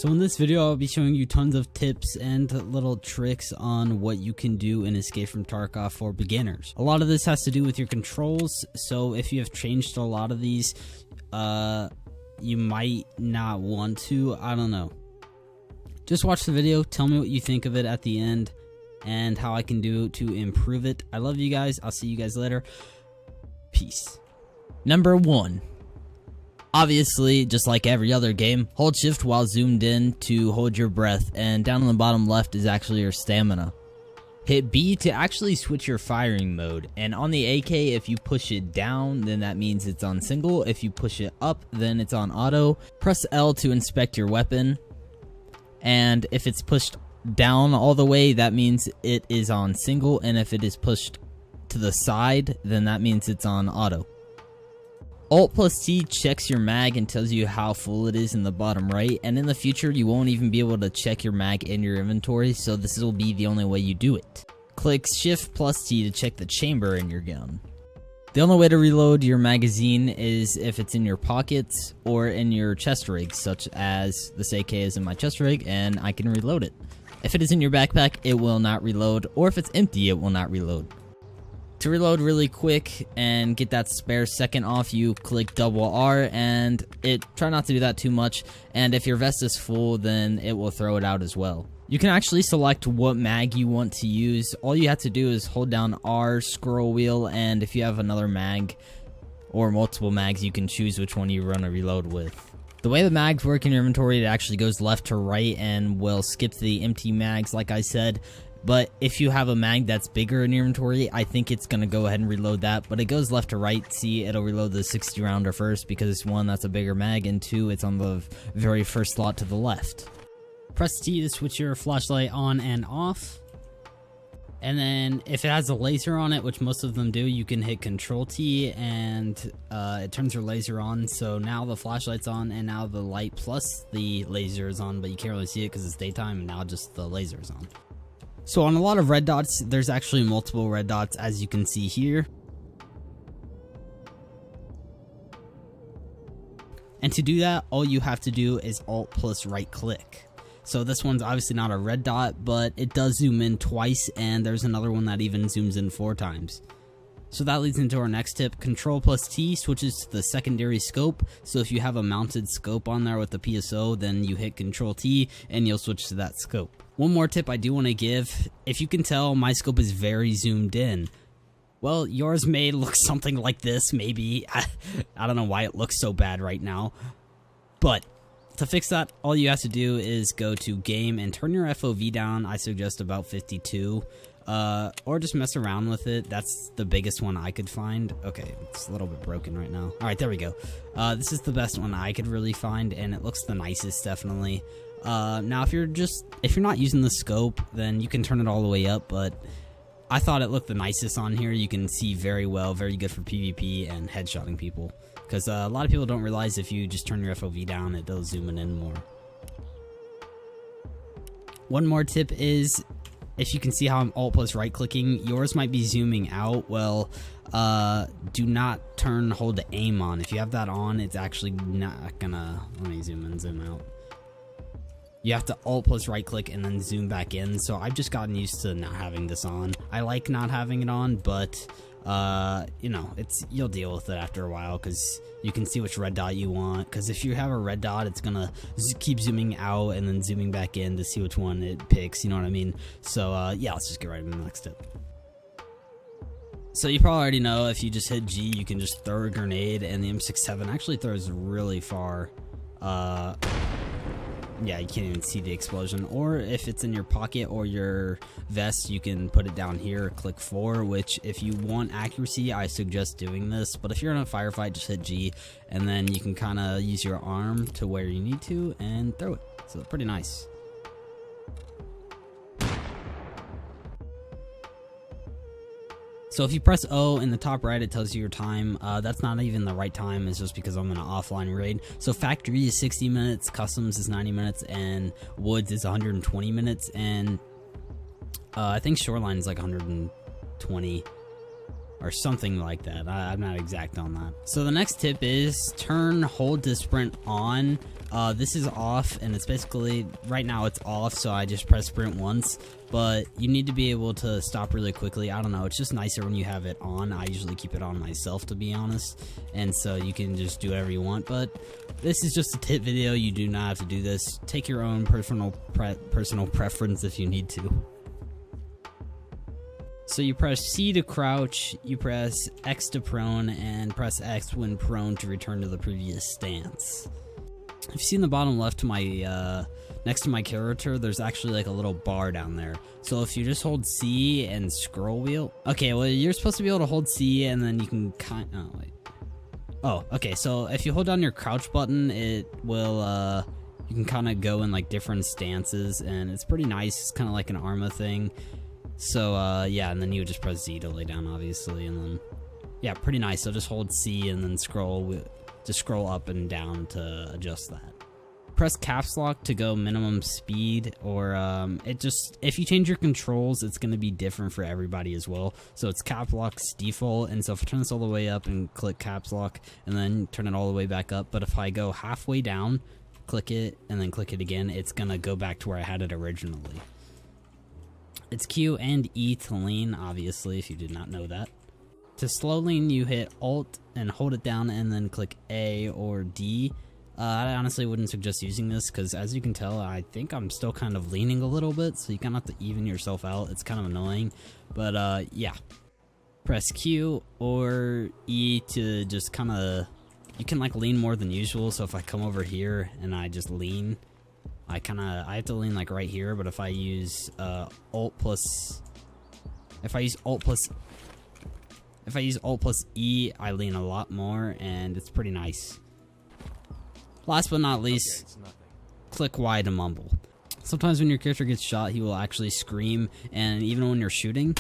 So in this video, I'll be showing you tons of tips and little tricks on what you can do in Escape from Tarkov for beginners. A lot of this has to do with your controls, so if you have changed a lot of these, you might not want to, I don't know. Just watch the video, tell me what you think of it at the end, and how I can do to improve it. I love you guys, I'll see you guys later. Peace. Number 1. Obviously, just like every other game, hold shift while zoomed in to hold your breath, and down on the bottom left is actually your stamina. Hit B to actually switch your firing mode, and on the AK, if you push it down, then that means it's on single. If you push it up, then it's on auto. Press L to inspect your weapon, and if it's pushed down all the way, that means it is on single, and if it is pushed to the side, then that means it's on auto. Alt+T checks your mag and tells you how full it is in the bottom right, and in the future you won't even be able to check your mag in your inventory, so this will be the only way you do it. Click Shift+T to check the chamber in your gun. The only way to reload your magazine is if it's in your pockets or in your chest rig, such as this AK is in my chest rig and I can reload it. If it is in your backpack, it will not reload, or if it's empty, it will not reload. To reload really quick and get that spare second off, you click double R, and try not to do that too much, and if your vest is full, then it will throw it out as well. You can actually select what mag you want to use. All you have to do is hold down R, scroll wheel, and if you have another mag or multiple mags, you can choose which one you run a reload with. The way the mags work in your inventory, it actually goes left to right and will skip the empty mags like I said. But if you have a mag that's bigger in your inventory, I think it's going to go ahead and reload that. But it goes left to right. See, it'll reload the 60 rounder first because it's one, that's a bigger mag, and 2, it's on the very first slot to the left. Press T to switch your flashlight on and off. And then if it has a laser on it, which most of them do, you can hit Control T and it turns your laser on. So now the flashlight's on, and now the light plus the laser is on, but you can't really see it because it's daytime, and now just the laser is on. So on a lot of red dots, there's actually multiple red dots, as you can see here. And to do that, all you have to do is Alt plus right click. So this one's obviously not a red dot, but it does zoom in twice, and there's another one that even zooms in 4 times. So that leads into our next tip. Control plus T switches to the secondary scope. So if you have a mounted scope on there with the PSO, then you hit Control T and you'll switch to that scope. One more tip I do want to give. If you can tell, my scope is very zoomed in. Well, yours may look something like this, maybe. I don't know why it looks so bad right now. But to fix that, all you have to do is go to Game and turn your FOV down. I suggest about 52. Or just mess around with it. That's the biggest one I could find. Okay, it's a little bit broken right now. Alright, there we go. This is the best one I could really find, and it looks the nicest, definitely. Now if you're not using the scope, then you can turn it all the way up, but I thought it looked the nicest on here. You can see very well, very good for PvP and headshotting people. Because a lot of people don't realize if you just turn your FOV down, it does zoom in more. One more tip is, if you can see how I'm Alt plus right clicking, yours might be zooming out. Well, do not hold the aim on. If you have that on, it's actually not gonna, let me zoom in, zoom out. You have to Alt plus right click and then zoom back in. So I've just gotten used to not having this on. I like not having it on, but you know, you'll deal with it after a while because you can see which red dot you want. Because if you have a red dot, it's gonna keep zooming out and then zooming back in to see which one it picks. You know what I mean? So yeah, let's just get right into the next tip. So you probably already know, if you just hit G, you can just throw a grenade, and the M67 actually throws really far. Yeah, you can't even see the explosion. Or if it's in your pocket or your vest, you can put it down here, click 4, which if you want accuracy, I suggest doing this. But if you're in a firefight, just hit G, and then you can kind of use your arm to where you need to and throw it. So it's pretty nice. So if you press O in the top right, it tells you your time. That's not even the right time. It's just because I'm in an offline raid. So factory is 60 minutes, customs is 90 minutes, and woods is 120 minutes, and I think shoreline is like 120 or something like that. I'm not exact on that. So the next tip is turn hold to sprint on This is off, and it's basically, right now it's off, so I just press sprint once, but you need to be able to stop really quickly. I don't know, it's just nicer when you have it on. I usually keep it on myself, to be honest, and so you can just do whatever you want, but this is just a tip video. You do not have to do this. Take your own personal preference if you need to. So you press C to crouch, you press X to prone, and press X when prone to return to the previous stance. If you see in the bottom left to my next to my character, there's actually like a little bar down there. So if you just hold C and scroll wheel, okay, well you're supposed to be able to hold C and then you can okay, so if you hold down your crouch button, it will you can kind of go in like different stances, and it's pretty nice. It's kind of like an Arma thing. So yeah, and then you would just press Z to lay down, obviously, and then yeah, pretty nice. So just hold C and then just scroll up and down to adjust that. Press caps lock to go minimum speed, or if you change your controls, it's going to be different for everybody as well. So it's caps lock's default, and so if I turn this all the way up and click caps lock and then turn it all the way back up, but if I go halfway down, click it and then click it again, it's going to go back to where I had it originally. It's Q and E to lean, obviously, if you did not know that. To slow lean, you hit Alt and hold it down and then click A or D. I honestly wouldn't suggest using this because, as you can tell, I think I'm still kind of leaning a little bit, so you kind of have to even yourself out. It's kind of annoying, but yeah. Press Q or E to just kind of, you can like lean more than usual, so if I come over here and I just lean, I have to lean like right here, but if I use Alt plus E, I lean a lot more, and it's pretty nice. Last but not least, click Y to mumble. Sometimes when your character gets shot, he will actually scream, and even when you're shooting.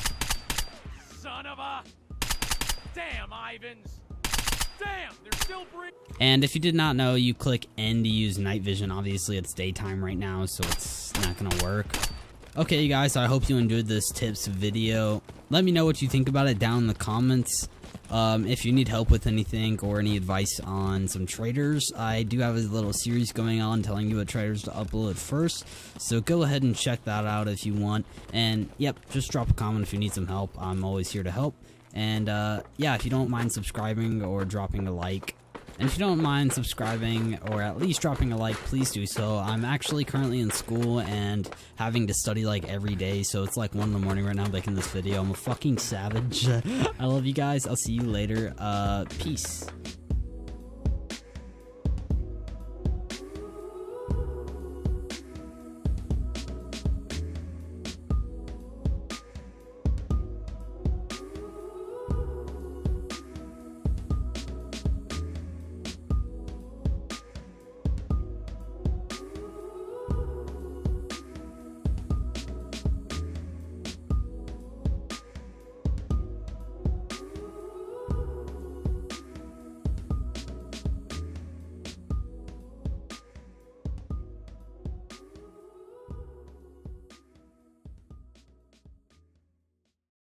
Son of a... Damn, Ivans! Damn, they're still breathing! And if you did not know, you click N to use night vision. Obviously, it's daytime right now, so it's not gonna work. Okay, you guys, I hope you enjoyed this tips video. Let me know what you think about it down in the comments. If you need help with anything or any advice on some traders, I do have a little series going on telling you what traders to upload first, so go ahead and check that out if you want. And yep, just drop a comment if you need some help. I'm always here to help. And yeah, if you don't mind subscribing or dropping a like, and if you don't mind subscribing or at least dropping a like, please do so. I'm actually currently in school and having to study like every day, so it's like 1 in the morning right now making this video. I'm a fucking savage. I love you guys. I'll see you later. Peace.